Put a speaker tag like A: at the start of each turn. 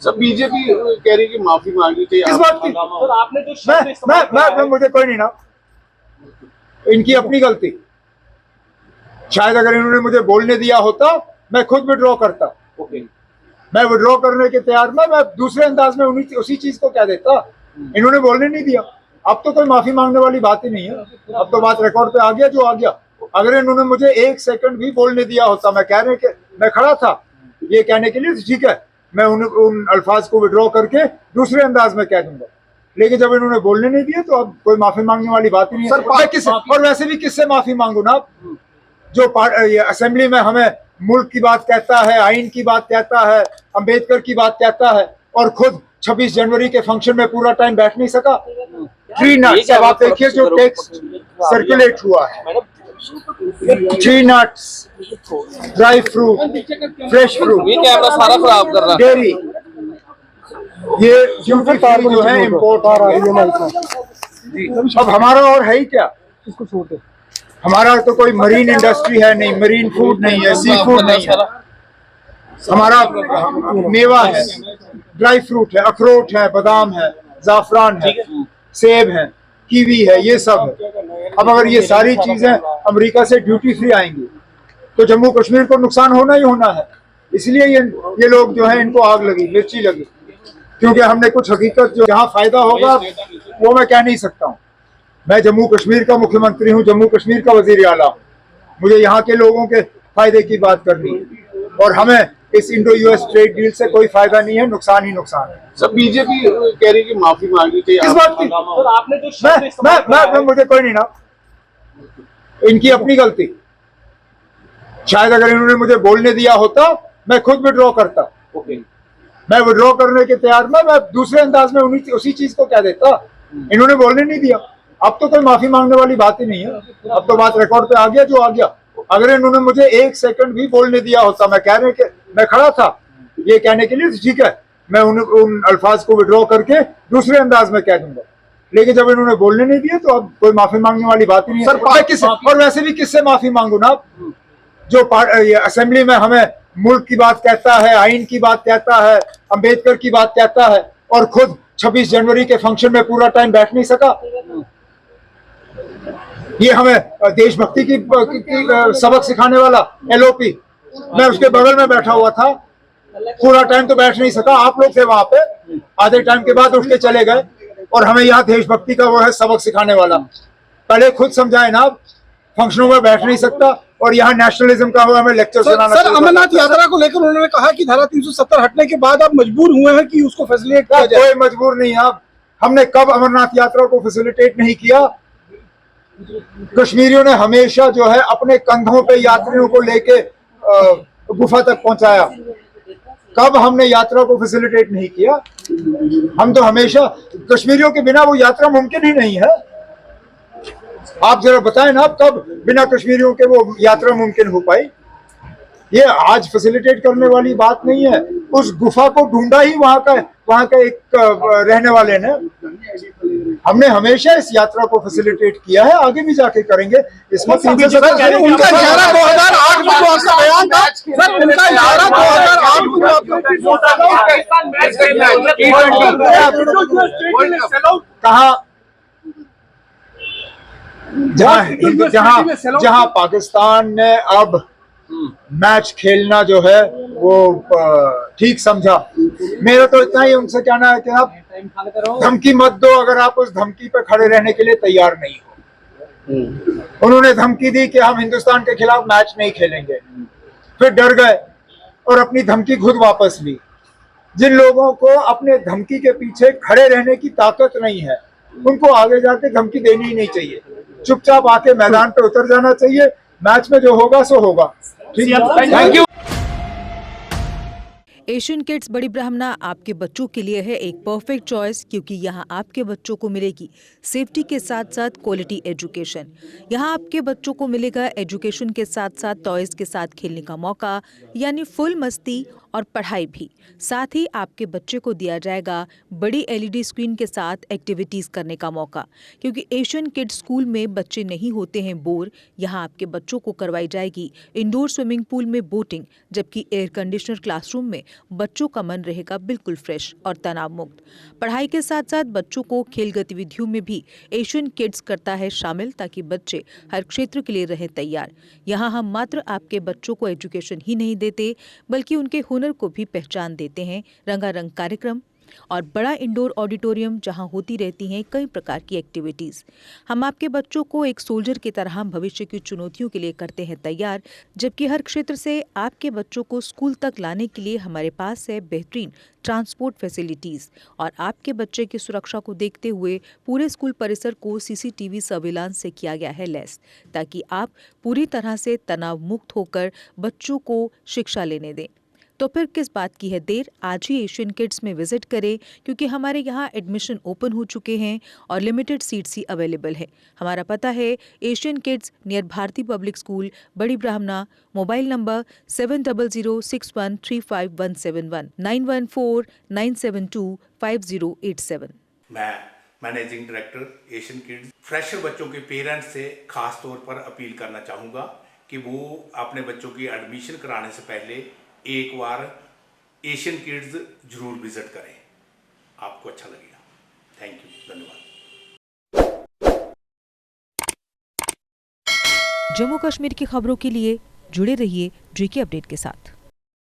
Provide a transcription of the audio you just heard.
A: सब बीजेपी कह रही कि माफी मांगी थी
B: किस बात की?
C: सर आपने जो शब्द इस्तेमाल किया
B: मैं
C: है,
B: मुझे कोई नहीं ना, इनकी अपनी गलती। शायद अगर इन्होंने मुझे बोलने दिया होता मैं खुद विड्रॉ करता।
C: ओके,
B: मैं विड्रॉ करने के तैयार में मैं दूसरे अंदाज में उसी चीज को कह देता। इन्होंने बोलने नहीं दिया। अब तो कोई माफी मांगने वाली बात ही नहीं है। अब तो बात रिकॉर्ड पे आ गया जो आ गया। अगर इन्होंने मुझे एक सेकंड भी बोलने दिया होता, मैं कह रहे कि मैं खड़ा था ये कहने के लिए, ठीक है मैं उन अल्फाज को विड्रॉ करके दूसरे अंदाज में कह दूंगा। लेकिन जब इन्होंने बोलने नहीं दिया तो अब कोई माफी मांगने वाली बात ही नहीं है। मैं किससे, और वैसे भी किससे माफी मांगू ना, जो असेंबली में हमें मुल्क की बात कहता है, आइन की बात कहता है, अंबेडकर की बात कहता है, और खुद 26 जनवरी के फंक्शन में पूरा टाइम बैठ नहीं सका। ट्री नट्स, अब आप देखिए जो टेक्स्ट सर्कुलेट हुआ है, tree nuts, dry fruit, fresh fruit,
A: ये कैमरा सारा खराब कर रहा है।
B: डेयरी, ये ड्यूटी फ्री जो है इम्पोर्ट आ रहा है। अब हमारा और है ही क्या?
C: इसको छोड़ दो।
B: हमारा तो कोई मरीन इंडस्ट्री है नहीं, मरीन फूड नहीं है, सी फूड नहीं है। हमारा मेवा है, ड्राई फ्रूट है, अखरोट है, बादाम है, जाफरान है, सेब है, कीवी है, ये सब है। अब अगर ये सारी चीजें अमेरिका से ड्यूटी फ्री आएंगी तो जम्मू कश्मीर को नुकसान होना ही होना है। इसलिए ये लोग जो है इनको आग लगी, मिर्ची लगी, क्योंकि हमने कुछ हकीकत जो जहाँ फायदा होगा वो मैं कह नहीं सकता हूँ। मैं जम्मू कश्मीर का मुख्यमंत्री हूँ, जम्मू कश्मीर का वजीर आला हूँ। मुझे यहाँ के लोगों के फायदे की बात करनी है, और हमें इस इंडो यूएस ट्रेड डील से कोई फायदा नहीं है, नुकसान ही नुकसान है।
A: सब बीजेपी कह रही कि माफी मांगी थी।
B: किस बात की?
C: सर आपने जो शब्द इस्तेमाल किया है,
B: मुझे कोई नहीं ना, इनकी अपनी गलती। शायद अगर इन्होंने मुझे बोलने दिया होता मैं खुद विड्रॉ करता।
C: ओके,
B: मैं विड्रॉ करने के तैयार में मैं दूसरे अंदाज में उसी चीज को कह देता। इन्होंने बोलने नहीं दिया। अब तो कोई माफी मांगने वाली बात ही नहीं है। अब तो बात रिकॉर्ड पे आ गया जो आ गया। अगर इन्होंने मुझे एक सेकंड भी बोलने दिया होता, मैं कह रहे कि मैं खड़ा था ये कहने के लिए, ठीक है मैं उन अल्फाज को विड्रॉ करके दूसरे अंदाज में कह दूंगा। लेकिन जब इन्होंने बोलने नहीं दिया तो अब कोई माफी मांगने वाली बात ही नहीं है। मैं किससे, और वैसे भी किससे माफी मांगू ना, जो असेंबली में हमें मुल्क की बात कहता है, आइन की बात कहता है, अंबेडकर की बात कहता है, और खुद 26 जनवरी के फंक्शन में पूरा टाइम बैठ नहीं सका। ये हमें देशभक्ति की सबक सिखाने वाला एलओपी, मैं उसके बगल में बैठा हुआ था, पूरा टाइम तो बैठ नहीं सका। आप लोग थे वहां पे, आधे टाइम के बाद उठ के चले गए, और हमें यहाँ देशभक्ति का वो है सबक सिखाने वाला। पहले खुद समझाए ना, फंक्शनों में बैठ नहीं सकता, और यहाँ नेशनलिज्म का वो हमें लेक्चर सुनाना।
D: सर अमरनाथ यात्रा को लेकर उन्होंने कहा कि धारा 370 हटने के बाद आप मजबूर हुए हैं कि उसको फैसिलिटेट किया जाए।
B: कोई मजबूर नहीं है। हमने कब अमरनाथ यात्रा को फैसिलिटेट नहीं किया? कश्मीरियों ने हमेशा जो है अपने कंधों पे यात्रियों को लेके गुफा तक पहुंचाया। कब हमने यात्रा को फैसिलिटेट नहीं किया? हम तो हमेशा, कश्मीरियों के बिना वो यात्रा मुमकिन ही नहीं है। आप जरा बताएं ना, कब बिना कश्मीरियों के वो यात्रा मुमकिन हो पाई? ये आज फैसिलिटेट करने वाली बात नहीं है। उस गुफा को ढूंढा ही वहां का एक रहने वाले ने। हमने हमेशा इस यात्रा को फैसिलिटेट किया है, आगे भी जाके करेंगे। इसमें
D: उनका इशारा 2008 में जो आपका बयान था सर, उनका इशारा 2008 में जो
B: कहा, जहां पाकिस्तान ने अब मैच खेलना जो है वो ठीक समझा। मेरा तो इतना ही उनसे कहना है कि आप धमकी मत दो अगर आप उस धमकी पे खड़े रहने के लिए तैयार नहीं हो। उन्होंने धमकी दी कि हम हिंदुस्तान के खिलाफ मैच नहीं खेलेंगे, फिर डर गए और अपनी धमकी खुद वापस ली। जिन लोगों को अपने धमकी के पीछे खड़े रहने की ताकत नहीं है, उनको आगे जाके धमकी देनी ही नहीं चाहिए। चुपचाप आके मैदान पे उतर जाना चाहिए। मैच में जो होगा सो होगा। ठीक है, थैंक यू।
E: एशियन किड्स बड़ी ब्राह्मणा आपके बच्चों के लिए है एक परफेक्ट चॉइस, क्योंकि यहाँ आपके बच्चों को मिलेगी सेफ्टी के साथ साथ क्वालिटी एजुकेशन। यहाँ आपके बच्चों को मिलेगा एजुकेशन के साथ साथ टॉयज के साथ खेलने का मौका, यानी फुल मस्ती और पढ़ाई भी। साथ ही आपके बच्चे को दिया जाएगा बड़ी LED स्क्रीन के साथ एक्टिविटीज करने का मौका, क्योंकि एशियन किड्स स्कूल में बच्चे नहीं होते हैं बोर। यहाँ आपके बच्चों को करवाई जाएगी इंडोर स्विमिंग पूल में बोटिंग, जबकि एयर कंडीशनर क्लासरूम में बच्चों का मन रहेगा बिल्कुल फ्रेश और तनाव मुक्त। पढ़ाई के साथ साथ बच्चों को खेल गतिविधियों में भी एशियन किड्स करता है शामिल, ताकि बच्चे हर क्षेत्र के लिए रहे तैयार। यहाँ हम मात्र आपके बच्चों को एजुकेशन ही नहीं देते, बल्कि उनके हुनर को भी पहचान देते हैं। रंगारंग कार्यक्रम और बड़ा इंडोर ऑडिटोरियम जहां होती रहती हैं कई प्रकार की एक्टिविटीज। हम आपके बच्चों को एक सोल्जर की तरह भविष्य की चुनौतियों के लिए करते हैं तैयार, जबकि हर क्षेत्र से आपके बच्चों को स्कूल तक लाने के लिए हमारे पास है बेहतरीन ट्रांसपोर्ट फैसिलिटीज। और आपके बच्चे की सुरक्षा को देखते हुए पूरे स्कूल परिसर को CCTV सर्विलांस से किया गया है लैस, ताकि आप पूरी तरह से तनाव मुक्त होकर बच्चों को शिक्षा लेने दें। तो फिर किस बात की है देर, आज ही एशियन किड्स में विजिट करें, क्योंकि हमारे यहाँ एडमिशन ओपन हो चुके हैं और लिमिटेड सीट्स ही अवेलेबल है। हमारा पता है Asian kids near Bharti public school, Bari Brahmana. Mobile number 7006135171 9149725087।
F: मैं managing director Asian kids fresher बच्चों के पेरेंट्स से खास तौर पर अपील करना चाहूँगा कि वो अपने बच्चों की एडमिशन कराने से पहले एक बार एशियन किड्स जरूर विजिट करें, आपको अच्छा लगेगा। थैंक यू, धन्यवाद।
E: जम्मू कश्मीर की खबरों के लिए जुड़े रहिए GK अपडेट के साथ।